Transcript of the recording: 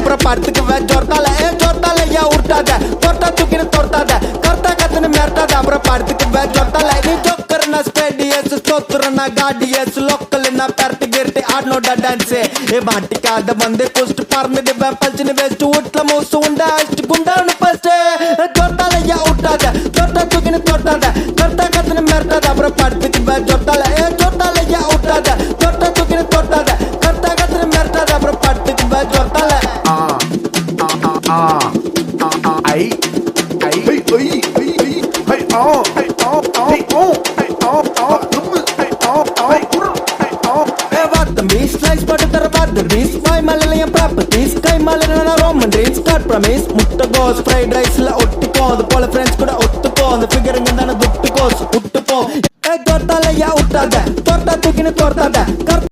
அப்புறம் படுத்துக்குவேன் ஜோர்த்தால ஜோர்த்தால யா உருட்டாத தொட்டா தூக்கின்னு தொட்டாத கர்த்தா கத்துன்னு மிரட்டாத அப்புறம் படுத்துக்குவேன் ஜோர்த்தால நீ ஜோக்கர்னா ஸ்பேடியஸ் ஸ்தோத்திரனா காடியஸ் லோக்கல்னா பரட்டு கிரட்டு ஆடனோட டான்ஸ் மாட்டிக்காத வந்து குஸ்ட் பறந்துடுவேன் பல்ச்சின்னு வேஸ்ட் வீட்டுல மூசு உண்டா அஷ்டு குண்டான்னு ஃபர்ஸ்ட் ஜோர்த்தால யா உருட்டாத தொட்டா தூக்கின்னு தொட்டாத கர்த்தா கத்துன்னு மிரட்டாத அப்புறம் படுத்துக்குவேன் ஜோர்த்தால ஜோர்த்தால யா உருட்டாத தொட்டா தூக்கின்னு தொட்டாத கர்த்தா கத்துன்னு மிரட்டாத அப்புறம் படுத்துக்குவேன் ஜோர்த்தால Slice butter terbateris, my Malayan properties, Kai Malayan Roman dreams, cut promise, mutta goes, fried rice la ottuko, the polar friends kuda ottuko, the figuring and then a duttuko, uttuko. Hey, tortala ya uttada, torta tukine tortada.